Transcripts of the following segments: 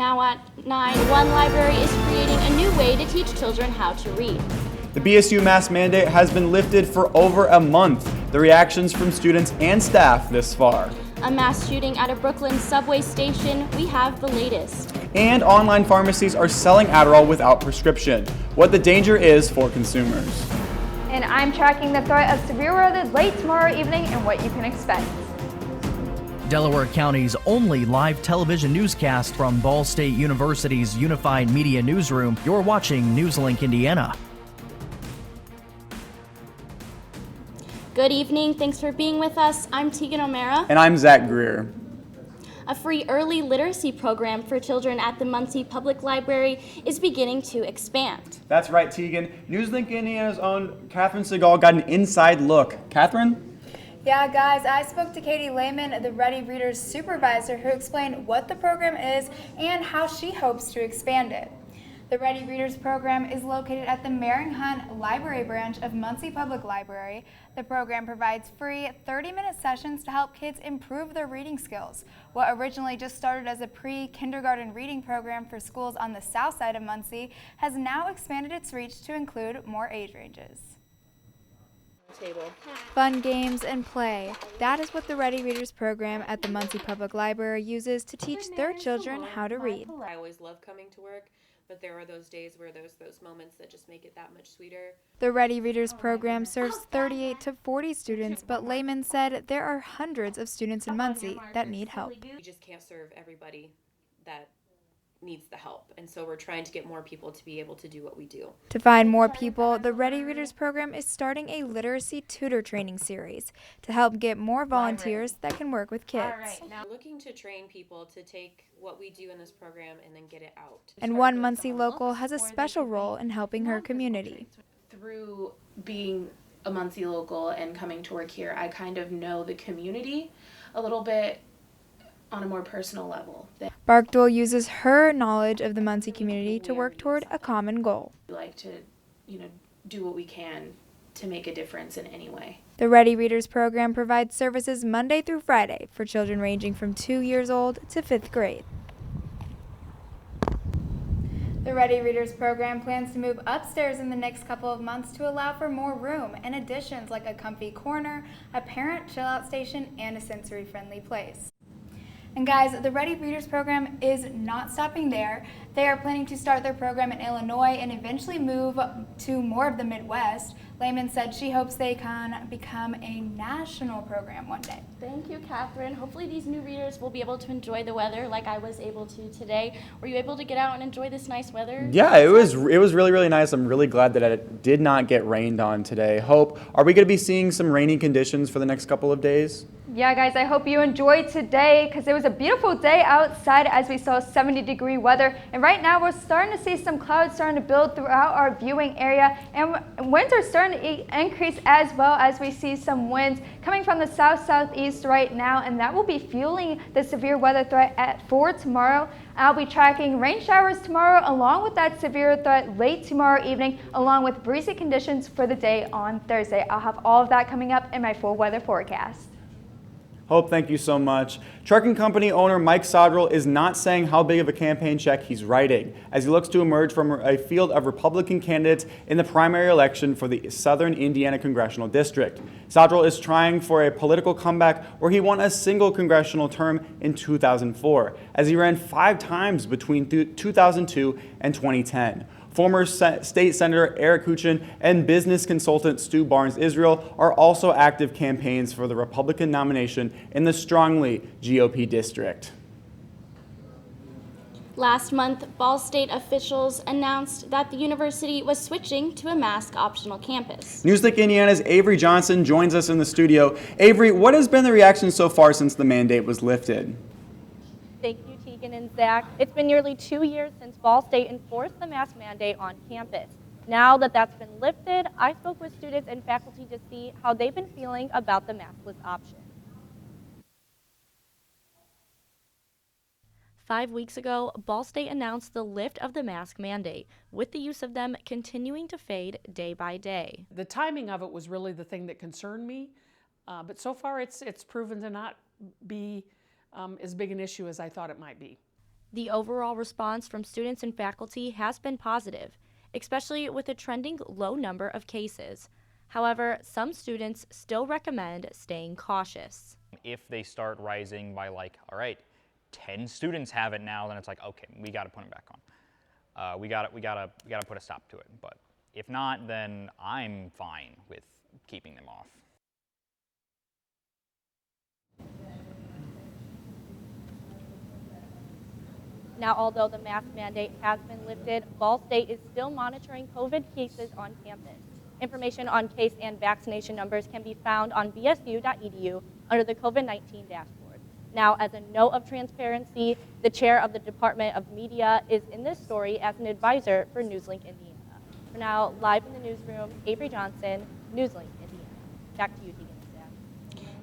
Now at 9, one library is creating a new way to teach children how to read. The BSU mask mandate has been lifted for over a month. The reactions from students and staff this far. A mass shooting at a Brooklyn subway station, we have the latest. And online pharmacies are selling Adderall without prescription. What the danger is for consumers. And I'm tracking the threat of severe weather late tomorrow evening and what you can expect. Delaware County's only live television newscast from Ball State University's Unified Media Newsroom. You're watching NewsLink Indiana. Good evening. Thanks for being with us. I'm Tegan O'Mara. And I'm Zach Greer. A free early literacy program for children at the Muncie Public Library is beginning to expand. That's right, Tegan. NewsLink Indiana's own Catherine Segal got an inside look. Catherine? Yeah, guys, I spoke to Katie Lehman, the Ready Readers supervisor, who explained what the program is and how she hopes to expand it. The Ready Readers program is located at the Mering Hunt Library branch of Muncie Public Library. The program provides free 30-minute sessions to help kids improve their reading skills. What originally just started as a pre-kindergarten reading program for schools on the south side of Muncie has now expanded its reach to include more age ranges. Fun games and play. That is what the Ready Readers program at the Muncie Public Library uses to teach their children how to read. I always love coming to work, but there are those days where there's those moments that just make it that much sweeter. The Ready Readers program serves 38 to 40 students, but Lehman said there are hundreds of students in Muncie that need help. We just can't serve everybody that needs the help, and so we're trying to get more people to be able to do what we do. To find more people, the Ready Readers program is starting a literacy tutor training series to help get more volunteers that can work with kids. Now we're looking to train people to take what we do in this program and then get it out. And one Muncie local has a special role in helping her community. Through being a Muncie local and coming to work here, I kind of know the community a little bit on a more personal level. Barkdale uses her knowledge of the Muncie community to work toward a common goal. We like to, do what we can to make a difference in any way. The Ready Readers program provides services Monday through Friday for children ranging from 2 years old to 5th grade. The Ready Readers program plans to move upstairs in the next couple of months to allow for more room and additions like a comfy corner, a parent chill-out station, and a sensory-friendly place. And guys, the Ready Readers program is not stopping there. They are planning to start their program in Illinois and eventually move to more of the Midwest. Lehman said she hopes they can become a national program one day. Thank you, Catherine. Hopefully these new readers will be able to enjoy the weather like I was able to today. Were you able to get out and enjoy this nice weather? Yeah, it was really, really nice. I'm really glad that it did not get rained on today. Hope, are we going to be seeing some rainy conditions for the next couple of days? Yeah, guys, I hope you enjoyed today because it was a beautiful day outside as we saw 70-degree weather. And right now we're starting to see some clouds starting to build throughout our viewing area. And winds are starting to increase as well as we see some winds coming from the south-southeast right now. And that will be fueling the severe weather threat for tomorrow. I'll be tracking rain showers tomorrow along with that severe threat late tomorrow evening along with breezy conditions for the day on Thursday. I'll have all of that coming up in my full weather forecast. Hope, thank you so much. Trucking company owner Mike Sodrell is not saying how big of a campaign check he's writing as he looks to emerge from a field of Republican candidates in the primary election for the Southern Indiana Congressional District. Sodrell is trying for a political comeback where he won a single congressional term in 2004, as he ran 5 times between 2002 and 2010. Former State Senator Eric Kuchin and business consultant Stu Barnes-Israel are also active campaigns for the Republican nomination in the strongly GOP district. Last month, Ball State officials announced that the university was switching to a mask-optional campus. NewsLink Indiana's Avery Johnson joins us in the studio. Avery, what has been the reaction so far since the mandate was lifted? Thank you, Tegan and Zach. It's been nearly 2 years since Ball State enforced the mask mandate on campus. Now that that's been lifted, I spoke with students and faculty to see how they've been feeling about the maskless option. 5 weeks ago, Ball State announced the lift of the mask mandate, with the use of them continuing to fade day by day. The timing of it was really the thing that concerned me, but so far it's proven to not be as big an issue as I thought it might be. The overall response from students and faculty has been positive, especially with a trending low number of cases. However, some students still recommend staying cautious. If they start rising by like, all right, 10 students have it now, then it's like, okay, we got to put them back on. We got to put a stop to it. But if not, then I'm fine with keeping them off. Now, although the mask mandate has been lifted, Ball State is still monitoring COVID cases on campus. Information on case and vaccination numbers can be found on bsu.edu under the COVID-19 dashboard. Now, as a note of transparency, the chair of the Department of Media is in this story as an advisor for NewsLink Indiana. For now, live in the newsroom, Avery Johnson, NewsLink Indiana. Back to you, Tegan.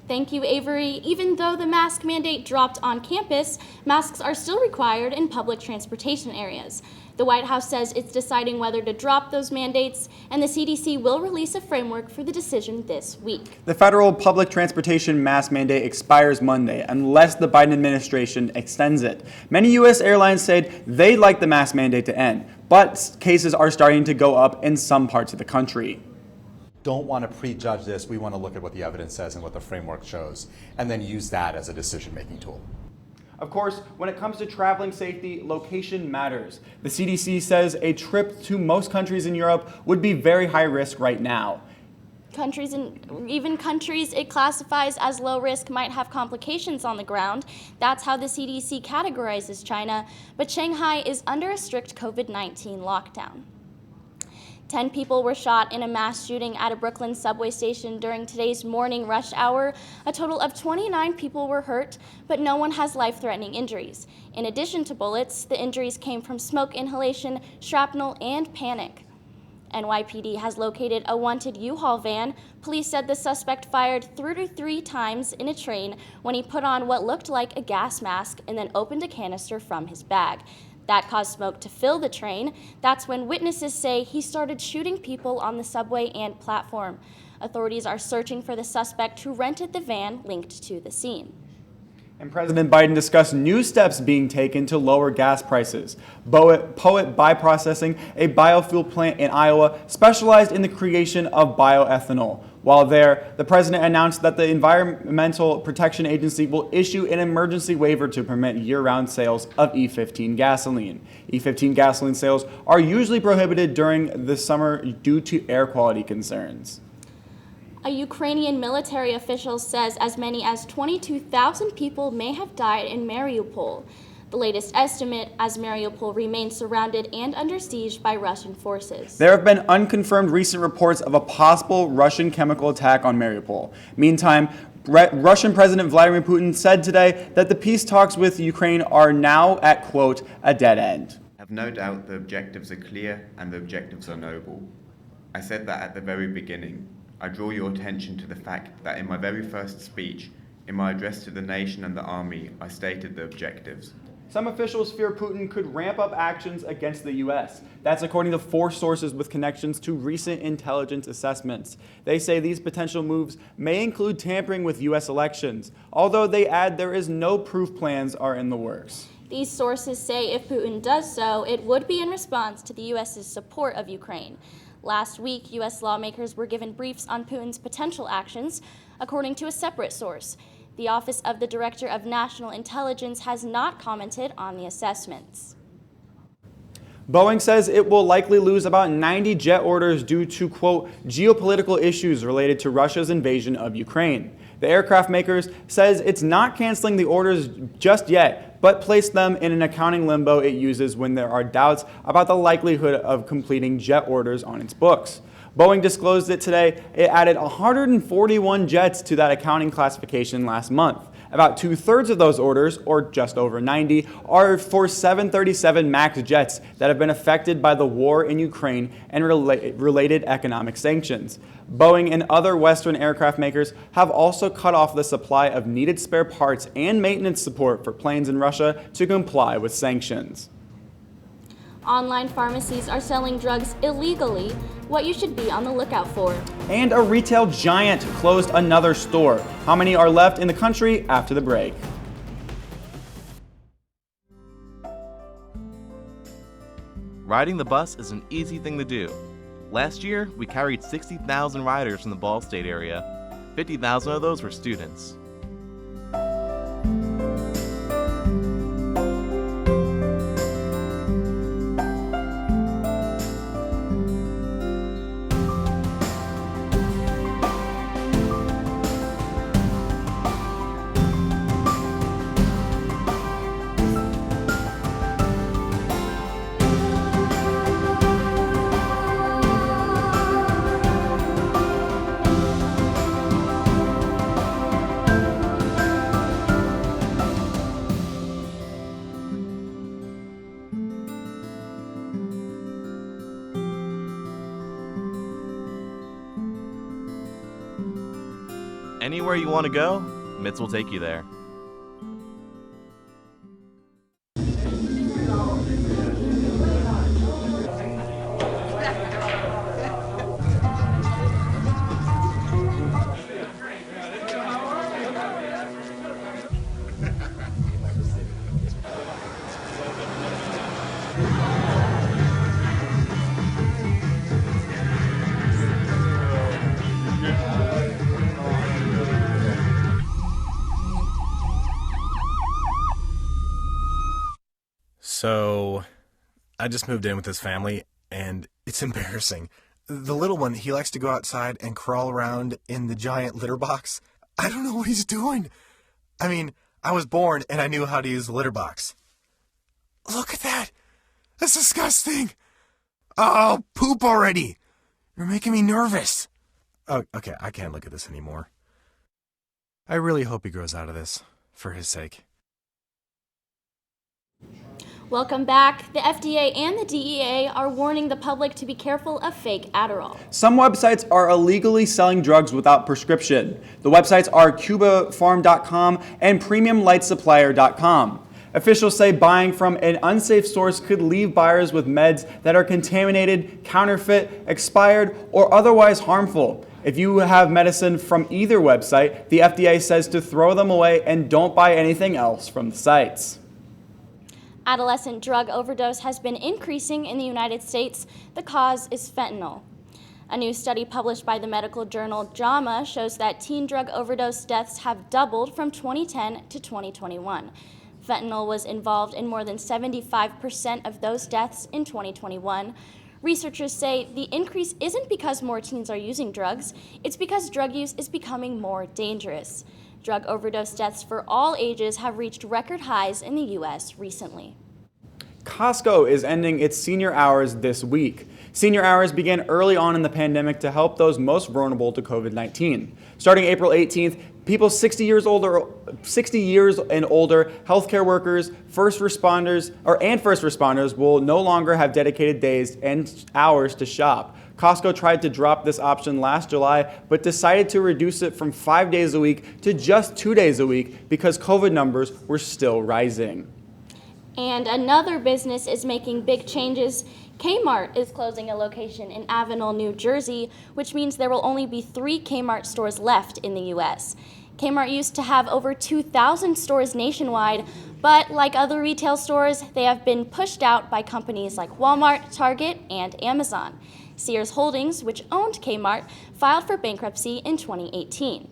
Thank you, Avery. Even though the mask mandate dropped on campus, masks are still required in public transportation areas. The White House says it's deciding whether to drop those mandates, and the CDC will release a framework for the decision this week. The federal public transportation mask mandate expires Monday unless the Biden administration extends it. Many U.S. airlines said they'd like the mask mandate to end, but cases are starting to go up in some parts of the country. Don't want to prejudge this. We want to look at what the evidence says and what the framework shows, and then use that as a decision-making tool. Of course, when it comes to traveling safety, location matters. The CDC says a trip to most countries in Europe would be very high risk right now. Even countries it classifies as low risk might have complications on the ground. That's how the CDC categorizes China, but Shanghai is under a strict COVID-19 lockdown. 10 people were shot in a mass shooting at a Brooklyn subway station during today's morning rush hour. A total of 29 people were hurt, but no one has life-threatening injuries. In addition to bullets, the injuries came from smoke inhalation, shrapnel, and panic. NYPD has located a wanted U-Haul van. Police said the suspect fired 33 times in a train when he put on what looked like a gas mask and then opened a canister from his bag. That caused smoke to fill the train. That's when witnesses say he started shooting people on the subway and platform. Authorities are searching for the suspect who rented the van linked to the scene. And President Biden discussed new steps being taken to lower gas prices. Poet Bioprocessing, a biofuel plant in Iowa, specialized in the creation of bioethanol. While there, the president announced that the Environmental Protection Agency will issue an emergency waiver to permit year-round sales of E15 gasoline. E15 gasoline sales are usually prohibited during the summer due to air quality concerns. A Ukrainian military official says as many as 22,000 people may have died in Mariupol. The latest estimate, as Mariupol remains surrounded and under siege by Russian forces. There have been unconfirmed recent reports of a possible Russian chemical attack on Mariupol. Meantime, Russian President Vladimir Putin said today that the peace talks with Ukraine are now at, quote, a dead end. I have no doubt the objectives are clear and the objectives are noble. I said that at the very beginning. I draw your attention to the fact that in my very first speech, in my address to the nation and the army, I stated the objectives. Some officials fear Putin could ramp up actions against the U.S. That's according to 4 sources with connections to recent intelligence assessments. They say these potential moves may include tampering with U.S. elections, although they add there is no proof plans are in the works. These sources say if Putin does so, it would be in response to the U.S.'s support of Ukraine. Last week, U.S. lawmakers were given briefs on Putin's potential actions, according to a separate source. The Office of the Director of National Intelligence has not commented on the assessments. Boeing says it will likely lose about 90 jet orders due to, quote, geopolitical issues related to Russia's invasion of Ukraine. The aircraft makers says it's not canceling the orders just yet, but placed them in an accounting limbo it uses when there are doubts about the likelihood of completing jet orders on its books. Boeing disclosed it today. It added 141 jets to that accounting classification last month. About 2/3 of those orders, or just over 90, are for 737 MAX jets that have been affected by the war in Ukraine and related economic sanctions. Boeing and other Western aircraft makers have also cut off the supply of needed spare parts and maintenance support for planes in Russia to comply with sanctions. Online pharmacies are selling drugs illegally, what you should be on the lookout for. And a retail giant closed another store. How many are left in the country after the break? Riding the bus is an easy thing to do. Last year, we carried 60,000 riders from the Ball State area. 50,000 of those were students. Anywhere you want to go, MITS will take you there. So, I just moved in with this family, and it's embarrassing. The little one, he likes to go outside and crawl around in the giant litter box. I don't know what he's doing. I mean, I was born and I knew how to use the litter box. Look at that! That's disgusting! Oh, poop already! You're making me nervous. Oh, okay, I can't look at this anymore. I really hope he grows out of this, for his sake. Welcome back. The FDA and the DEA are warning the public to be careful of fake Adderall. Some websites are illegally selling drugs without prescription. The websites are cubafarm.com and premiumlightsupplier.com. Officials say buying from an unsafe source could leave buyers with meds that are contaminated, counterfeit, expired, or otherwise harmful. If you have medicine from either website, the FDA says to throw them away and don't buy anything else from the sites. Adolescent drug overdose has been increasing in the United States. The cause is fentanyl. A new study published by the medical journal JAMA shows that teen drug overdose deaths have doubled from 2010 to 2021. Fentanyl was involved in more than 75% of those deaths in 2021. Researchers say the increase isn't because more teens are using drugs, it's because drug use is becoming more dangerous. Drug overdose deaths for all ages have reached record highs in the U.S. recently. Costco is ending its senior hours this week. Senior hours began early on in the pandemic to help those most vulnerable to COVID-19. Starting April 18th, people 60 years and older, healthcare workers, first responders will no longer have dedicated days and hours to shop. Costco tried to drop this option last July, but decided to reduce it from 5 days a week to just 2 days a week because COVID numbers were still rising. And another business is making big changes. Kmart is closing a location in Avenel, New Jersey, which means there will only be 3 Kmart stores left in the U.S. Kmart used to have over 2,000 stores nationwide, but like other retail stores, they have been pushed out by companies like Walmart, Target, and Amazon. Sears Holdings, which owned Kmart, filed for bankruptcy in 2018.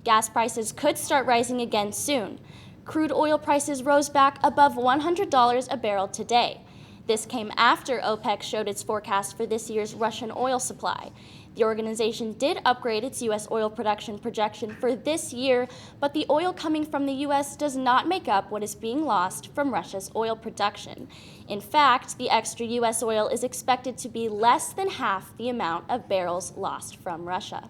Gas prices could start rising again soon. Crude oil prices rose back above $100 a barrel today. This came after OPEC showed its forecast for this year's Russian oil supply. The organization did upgrade its U.S. oil production projection for this year, but the oil coming from the U.S. does not make up what is being lost from Russia's oil production. In fact, the extra U.S. oil is expected to be less than half the amount of barrels lost from Russia.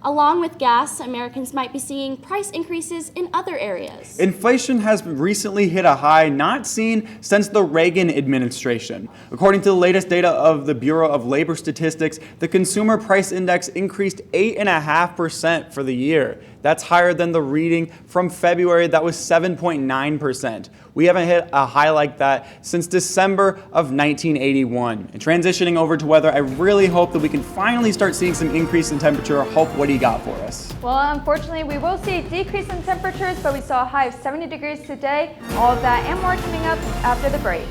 Along with gas, Americans might be seeing price increases in other areas. Inflation has recently hit a high not seen since the Reagan administration. According to the latest data of the Bureau of Labor Statistics, the Consumer Price Index increased 8.5% for the year. That's higher than the reading from February that was 7.9%. We haven't hit a high like that since December of 1981. And transitioning over to weather, I really hope that we can finally start seeing some increase in temperature. Hope, what do you got for us? Well, unfortunately, we will see a decrease in temperatures, but we saw a high of 70 degrees today. All of that and more coming up after the break.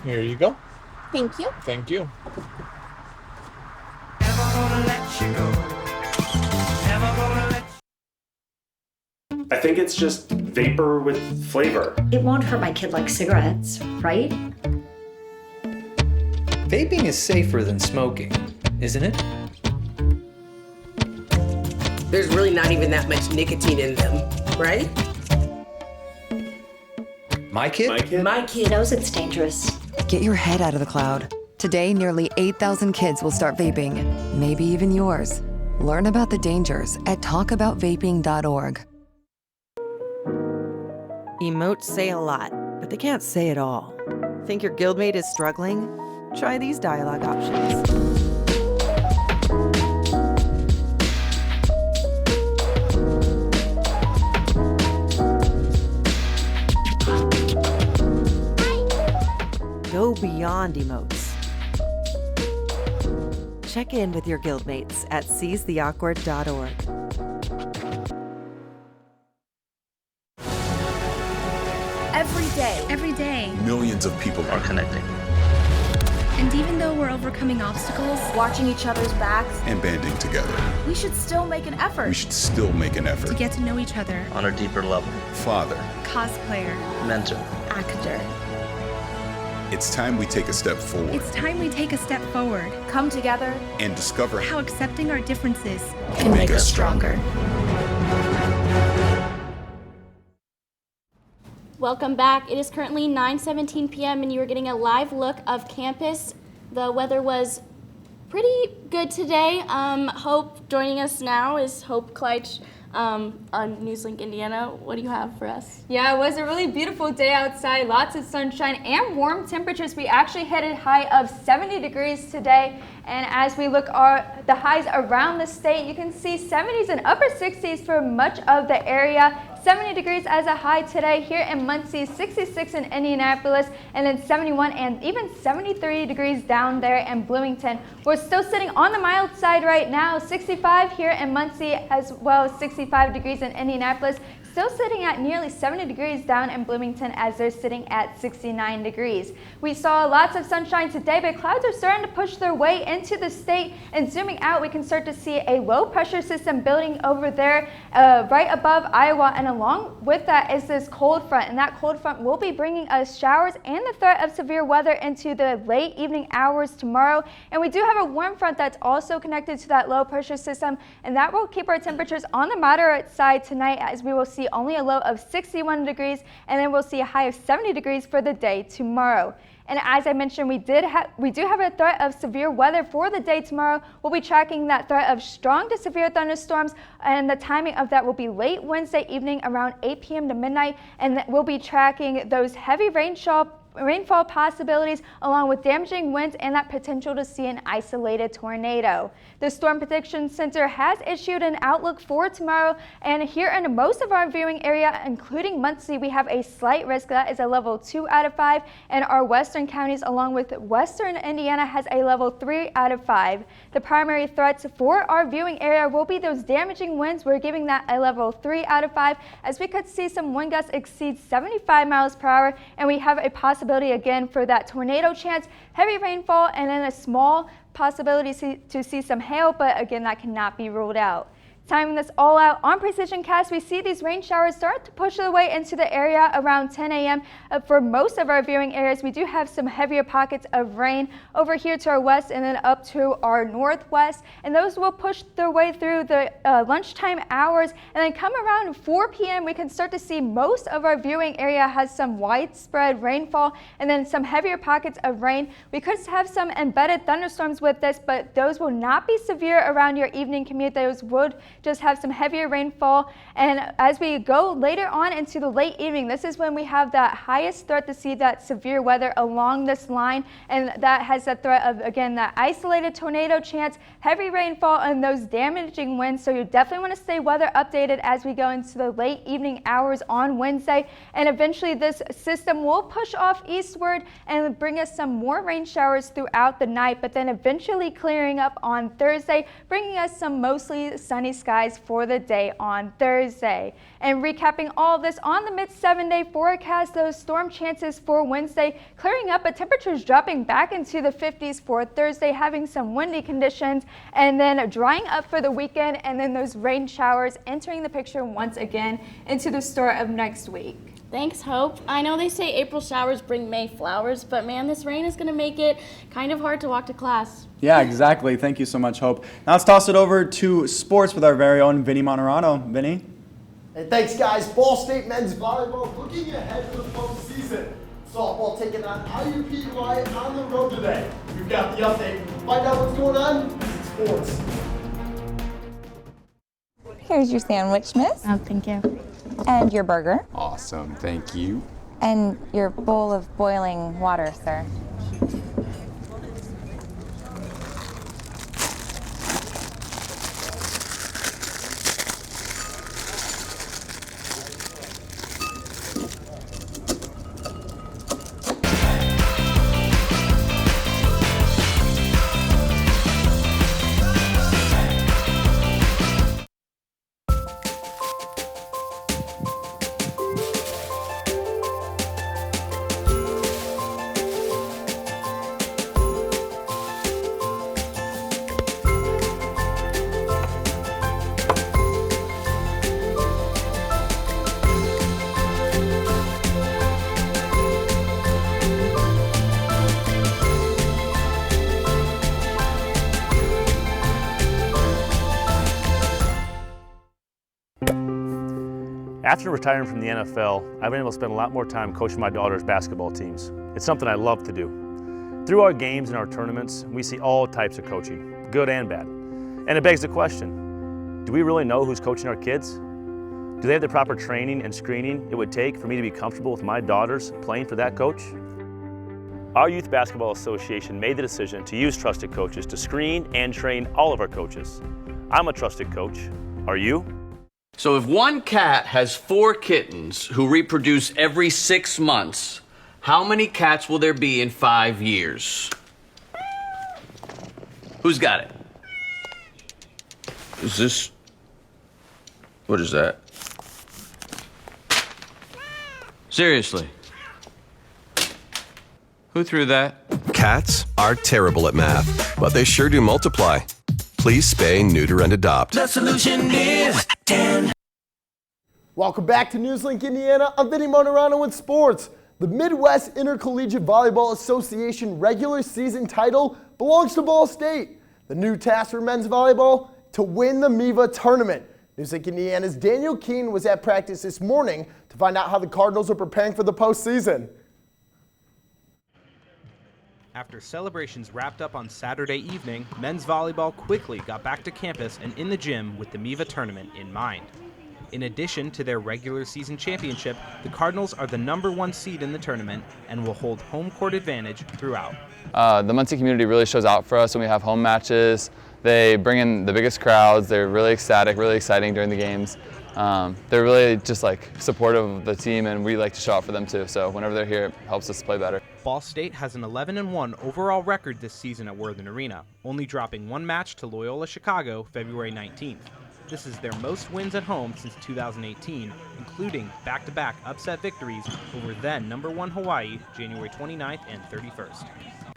Here you go. Thank you. Thank you. I think it's just vapor with flavor. It won't hurt my kid like cigarettes, right? Vaping is safer than smoking, isn't it? There's really not even that much nicotine in them, right? My kid? My kid knows it's dangerous. Get your head out of the cloud. Today, nearly 8,000 kids will start vaping, maybe even yours. Learn about the dangers at talkaboutvaping.org. Emotes say a lot, but they can't say it all. Think your guildmate is struggling? Try these dialogue options. Go beyond emotes. Check in with your guildmates at seizetheawkward.org. Every day, millions of people are connecting. And even though we're overcoming obstacles, watching each other's backs, and banding together, we should still make an effort. We should still make an effort to get to know each other on a deeper level. Father, cosplayer, mentor, actor. It's time we take a step forward. It's time we take a step forward. Come together and discover how accepting our differences can make us stronger. Welcome back. It is currently 9:17 p.m. and you are getting a live look of campus. The weather was pretty good today. Hope joining us now is Hope Kleitch on NewsLink Indiana. What do you have for us? Yeah, it was a really beautiful day outside. Lots of sunshine and warm temperatures. We actually hit a high of 70 degrees today. And as we look at the highs around the state, you can see 70s and upper 60s for much of the area. 70 degrees as a high today here in Muncie, 66 in Indianapolis, and then 71 and even 73 degrees down there in Bloomington. We're still sitting on the mild side right now, 65 here in Muncie as well as 65 degrees in Indianapolis. Still sitting at nearly 70 degrees down in Bloomington as they're sitting at 69 degrees. We saw lots of sunshine today, but clouds are starting to push their way into the state. And zooming out, we can start to see a low pressure system building over there right above Iowa. And along with that is this cold front. And that cold front will be bringing us showers and the threat of severe weather into the late evening hours tomorrow. And we do have a warm front that's also connected to that low pressure system. And that will keep our temperatures on the moderate side tonight as we will see only a low of 61 degrees, and then we'll see a high of 70 degrees for the day tomorrow. And as I mentioned, we do have a threat of severe weather for the day tomorrow. We'll be tracking that threat of strong to severe thunderstorms, and the timing of that will be late Wednesday evening around 8 p.m. to midnight, and we'll be tracking those heavy rainfall possibilities along with damaging winds and that potential to see an isolated tornado. The Storm Prediction Center has issued an outlook for tomorrow, and here in most of our viewing area, including Muncie, we have a slight risk that is a level 2 out of 5, and our western counties along with western Indiana has a level 3 out of 5. The primary threats for our viewing area will be those damaging winds. We're giving that a level 3 out of 5 as we could see some wind gusts exceed 75 miles per hour, and we have a possibility again for that tornado chance, heavy rainfall, and then a small possibility to see some hail, but again, that cannot be ruled out. Timing this all out on Precision Cast, we see these rain showers start to push their way into the area around 10 a.m. For most of our viewing areas, we do have some heavier pockets of rain over here to our west and then up to our northwest, and those will push their way through the lunchtime hours, and then come around 4 p.m. we can start to see most of our viewing area has some widespread rainfall and then some heavier pockets of rain. We could have some embedded thunderstorms with this, but those will not be severe around your evening commute. Those would just have some heavier rainfall. And as we go later on into the late evening, this is when we have that highest threat to see that severe weather along this line. And that has the threat of, again, that isolated tornado chance, heavy rainfall, and those damaging winds. So you definitely want to stay weather updated as we go into the late evening hours on Wednesday. And eventually this system will push off eastward and bring us some more rain showers throughout the night, but then eventually clearing up on Thursday, bringing us some mostly sunny skies for the day on Thursday. And recapping all of this on the mid-7-day forecast, those storm chances for Wednesday clearing up, but temperatures dropping back into the 50s for Thursday, having some windy conditions, and then drying up for the weekend, and then those rain showers entering the picture once again into the start of next week. Thanks, Hope. I know they say April showers bring May flowers, but man, this rain is going to make it kind of hard to walk to class. Yeah, exactly. Thank you so much, Hope. Now let's toss it over to sports with our very own Vinny Monterano. Vinny? Hey, thanks, guys. Ball State men's volleyball looking ahead to the postseason. Softball taking on IUP Riot on the road today. We've got the update. Find out what's going on. Sports. Here's your sandwich, miss. Oh, thank you. And your burger. Awesome, thank you. And your bowl of boiling water, sir. After retiring from the NFL, I've been able to spend a lot more time coaching my daughter's basketball teams. It's something I love to do. Through our games and our tournaments, we see all types of coaching, good and bad. And it begs the question, do we really know who's coaching our kids? Do they have the proper training and screening it would take for me to be comfortable with my daughters playing for that coach? Our Youth Basketball Association made the decision to use trusted coaches to screen and train all of our coaches. I'm a trusted coach. Are you? So if one cat has 4 kittens who reproduce every 6 months, how many cats will there be in 5 years? Who's got it? Is this... What is that? Seriously? Who threw that? Cats are terrible at math, but they sure do multiply. Please spay, neuter, and adopt. The solution is 10. Welcome back to NewsLink Indiana. I'm Vinny Monterano with sports. The Midwest Intercollegiate Volleyball Association regular season title belongs to Ball State. The new task for men's volleyball, to win the MIVA tournament. NewsLink Indiana's Daniel Keene was at practice this morning to find out how the Cardinals are preparing for the postseason. After celebrations wrapped up on Saturday evening, men's volleyball quickly got back to campus and in the gym with the MIVA tournament in mind. In addition to their regular season championship, the Cardinals are the #1 seed in the tournament and will hold home court advantage throughout. The Muncie community really shows out for us when we have home matches. They bring in the biggest crowds. They're really ecstatic, really exciting during the games. They're really just like supportive of the team, and we like to show out for them too. So whenever they're here, it helps us play better. Ball State has an 11-1 overall record this season at Worthen Arena, only dropping 1 match to Loyola Chicago February 19th. This is their most wins at home since 2018, including back-to-back upset victories over then #1 Hawaii January 29th and 31st.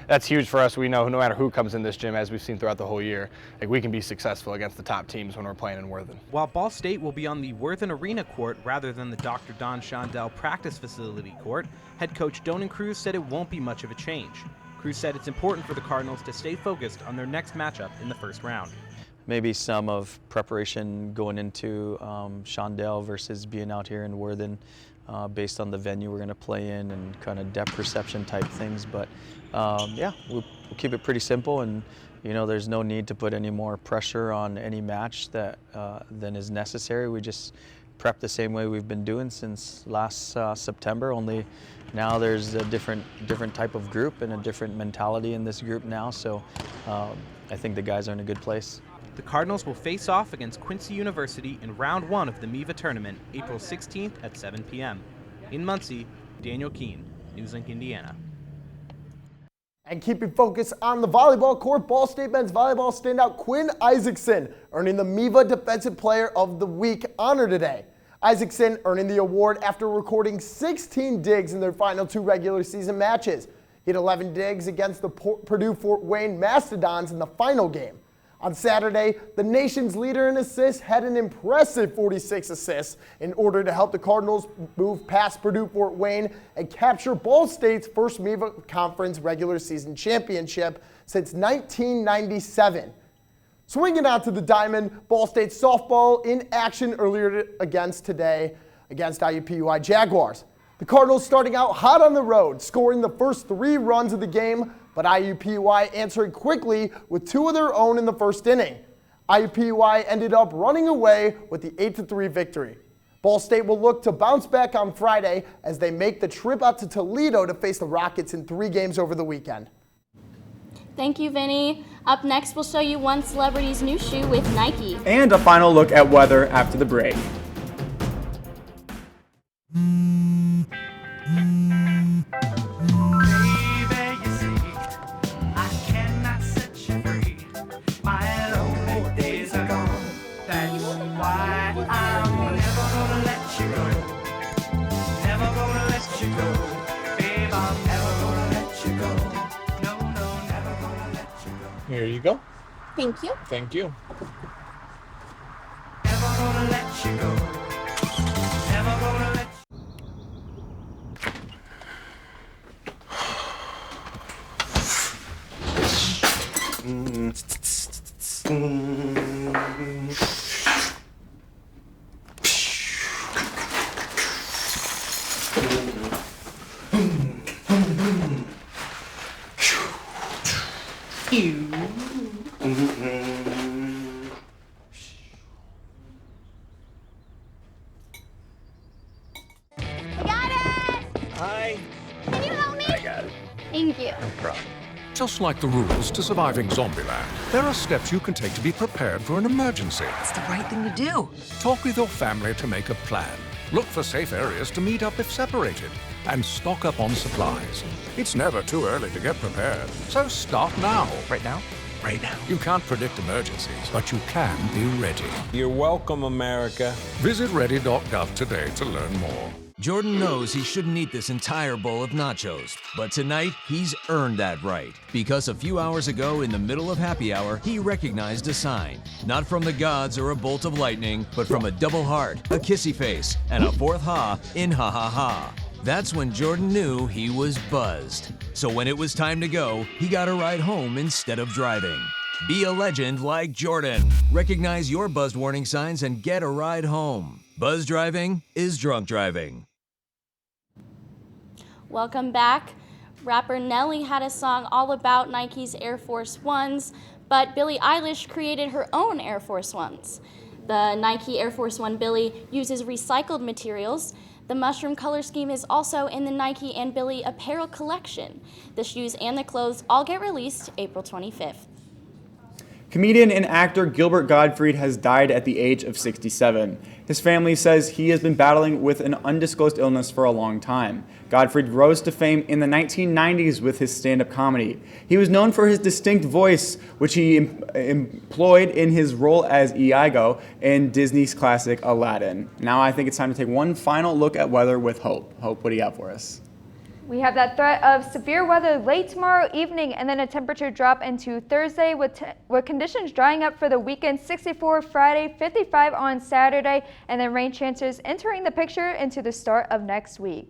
That's huge for us. We know no matter who comes in this gym, as we've seen throughout the whole year, like we can be successful against the top teams when we're playing in Worthen. While Ball State will be on the Worthen Arena court rather than the Dr. Don Shondell practice facility court, head coach Donan Cruz said it won't be much of a change. Cruz said it's important for the Cardinals to stay focused on their next matchup in the first round. Maybe some of preparation going into Shondell versus being out here in Worthen based on the venue we're going to play in and kind of depth perception type things. But yeah, we'll keep it pretty simple and there's no need to put any more pressure on any match than is necessary. We just prep the same way we've been doing since last September, only now there's a different type of group and a different mentality in this group now, so I think the guys are in a good place. The Cardinals will face off against Quincy University in round 1 of the MIVA tournament, April 16th at 7 p.m. In Muncie, Daniel Keene, NewsLink, Indiana. And keeping focus on the volleyball court, Ball State men's volleyball standout Quinn Isaacson earning the MIVA Defensive Player of the Week honor today. Isaacson earning the award after recording 16 digs in their final 2 regular season matches. He had 11 digs against the Purdue-Fort Wayne Mastodons in the final game. On Saturday, the nation's leader in assists had an impressive 46 assists in order to help the Cardinals move past Purdue-Fort Wayne and capture Ball State's first MIVA Conference regular season championship since 1997. Swinging out to the diamond, Ball State softball in action earlier today against IUPUI Jaguars. The Cardinals starting out hot on the road, scoring the first 3 runs of the game, but IUPUI answered quickly with 2 of their own in the first inning. IUPUI ended up running away with the 8-3 victory. Ball State will look to bounce back on Friday as they make the trip out to Toledo to face the Rockets in 3 games over the weekend. Thank you, Vinny. Up next, we'll show you one celebrity's new shoe with Nike. And a final look at weather after the break. Here you go. Thank you. Thank you. Thank you. No problem. Just like the rules to surviving Zombieland, there are steps you can take to be prepared for an emergency. It's the right thing to do. Talk with your family to make a plan. Look for safe areas to meet up if separated. And stock up on supplies. It's never too early to get prepared, so start now. Right now? Right now. You can't predict emergencies, but you can be ready. You're welcome, America. Visit ready.gov today to learn more. Jordan knows he shouldn't eat this entire bowl of nachos, but tonight he's earned that right. Because a few hours ago, in the middle of happy hour, he recognized a sign. Not from the gods or a bolt of lightning, but from a double heart, a kissy face, and a 4th ha in ha ha ha. That's when Jordan knew he was buzzed. So when it was time to go, he got a ride home instead of driving. Be a legend like Jordan. Recognize your buzzed warning signs and get a ride home. Buzz driving is drunk driving. Welcome back. Rapper Nelly had a song all about Nike's Air Force Ones, but Billie Eilish created her own Air Force Ones. The Nike Air Force One Billie uses recycled materials. The mushroom color scheme is also in the Nike and Billie apparel collection. The shoes and the clothes all get released April 25th. Comedian and actor Gilbert Gottfried has died at the age of 67. His family says he has been battling with an undisclosed illness for a long time. Gottfried rose to fame in the 1990s with his stand-up comedy. He was known for his distinct voice, which he employed in his role as Iago in Disney's classic Aladdin. Now I think it's time to take one final look at weather with Hope. Hope, what do you have for us? We have that threat of severe weather late tomorrow evening and then a temperature drop into Thursday with conditions drying up for the weekend. 64 Friday, 55 on Saturday, and then rain chances entering the picture into the start of next week.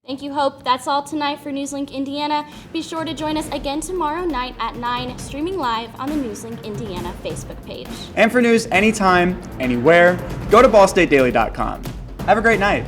Thank you, Hope. That's all tonight for NewsLink Indiana. Be sure to join us again tomorrow night at 9, streaming live on the NewsLink Indiana Facebook page. And for news anytime, anywhere, go to ballstatedaily.com. Have a great night.